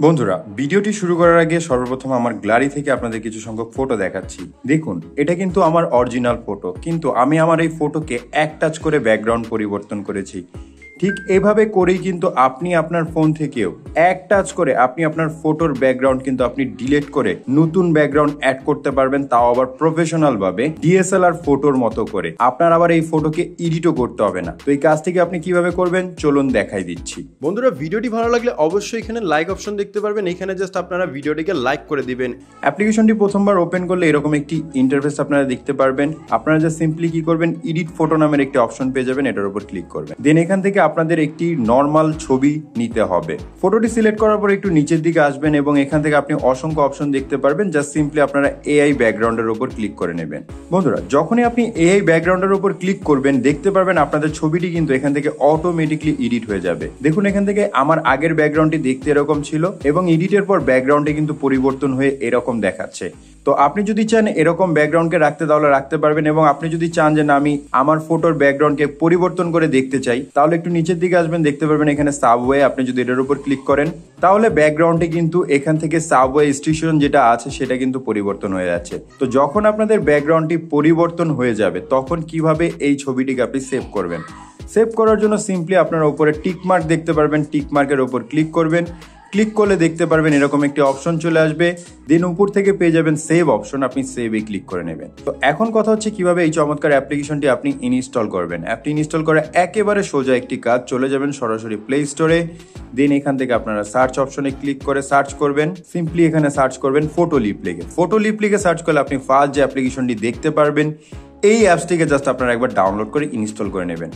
বন্ধুরা, ভিডিওটি শুরু করার আগে সর্বপ্রথম আমার গ্যালারি থেকে আপনাদের কিছু সংখ্যক ফটো দেখাচ্ছি। দেখুন, এটা কিন্তু আমার অরিজিনাল ফটো, কিন্তু আমি আমার এই ফটোকে এক টাচ করে ব্যাকগ্রাউন্ড পরিবর্তন করেছি। ঠিক এভাবে করেই কিন্তু আপনি আপনার ফোন থেকেও এক টাচ করে আপনি আপনার ফটোর ব্যাকগ্রাউন্ড কিন্তু আপনি ডিলিট করে নতুন ব্যাকগ্রাউন্ড অ্যাড করতে পারবেন, তাও আবার প্রফেশনাল ভাবে ডিএসএলআর ফটোর মতো করে। আপনার আবার এই ফটোকে এডিটও করতে হবে না। তো এই কাজটিকে আপনি কিভাবে করবেন চলুন দেখাই দিচ্ছি। বন্ধুরা, ভিডিওটি ভালো লাগলে অবশ্যই এখানে লাইক অপশন দেখতে পারবেন। এখানে জাস্ট আপনারা ভিডিওটিকে লাইক করে দিবেন। অ্যাপ্লিকেশনটি প্রথমবার ওপেন করলে এরকম একটি ইন্টারফেস আপনারা দেখতে পারবেন। আপনারা জাস্ট সিম্পলি কি করবেন, এডিট ফটো নামের একটি অপশন পেয়ে যাবেন, এটার উপর ক্লিক করবেন। দেন এখান থেকে আপনাদের একটি নর্মাল ছবি নিতে হবে। ফটোটি সিলেক্ট করার পর একটু নিচের দিকে আসবেন এবং এখান থেকে আপনি অসংখ্য অপশন দেখতে পারবেন। জাস্ট সিম্পলি আপনারা এআই ব্যাকগ্রাউন্ডের উপর ক্লিক করে নেবেন। বন্ধুরা, যখনই আপনি এআই ব্যাকগ্রাউন্ডের উপর ক্লিক করবেন দেখতে পারবেন আপনাদের ছবিটি কিন্তু এখান থেকে অটোমেটিকলি এডিট হয়ে যাবে। দেখুন, এখান থেকে আমার আগের ব্যাকগ্রাউন্ডটি দেখতে এরকম ছিল এবং এডিটের পর ব্যাকগ্রাউন্ডে কিন্তু পরিবর্তন হয়ে এরকম দেখাচ্ছে। তো আপনি যদি চান এরকম ব্যাকগ্রাউন্ডকে রাখতে তাহলে রাখতে পারবেন, এবং আপনি যদি চান যে না আমি আমার ফটোর ব্যাকগ্রাউন্ডকে পরিবর্তন করে দেখতে চাই তাহলে একটু নিচের দিকে আসবেন, দেখতে পারবেন এখানে সাবওয়ে। আপনি যদি এটার উপর ক্লিক করেন তাহলে ব্যাকগ্রাউন্ডে কিন্তু এখান থেকে সাবওয়ে স্টেশন যেটা আছে সেটা কিন্তু পরিবর্তন হয়ে যাচ্ছে। তো যখন আপনাদের ব্যাকগ্রাউন্ডটি পরিবর্তন হয়ে যাবে তখন কিভাবে এই ছবিটিকে আপনি সেভ করবেন। সেভ করার জন্য সিম্পলি আপনার উপরে টিক মার্ক দেখতে পারবেন, টিক মার্কের উপর ক্লিক করবেন। ক্লিক করলে দেখতে পারবেন এরকম একটি অপশন চলে আসবে। দেন উপর থেকে পেয়ে যাবেন সেভ অপশন, আপনি সেভে ক্লিক করে নেবেন। তো এখন কথা হচ্ছে কিভাবে এই চমৎকার অ্যাপ্লিকেশনটি আপনি ইনস্টল করবেন। অ্যাপটি ইনস্টল করা একেবারে সোজা একটি কাজ। চলে যাবেন সরাসরি প্লে স্টোরে। দেন এখান থেকে আপনারা সার্চ অপশনে ক্লিক করে সার্চ করবেন। সিম্পলি এখানে সার্চ করবেন ফটোলিপ লিখে। ফটোলিপ লিখে সার্চ করলে আপনি ফার্স্ট যে অ্যাপ্লিকেশনটি দেখতে পারবেন এই অ্যাপসটিকে জাস্ট আপনারা একবার ডাউনলোড করে ইনস্টল করে নেবেন।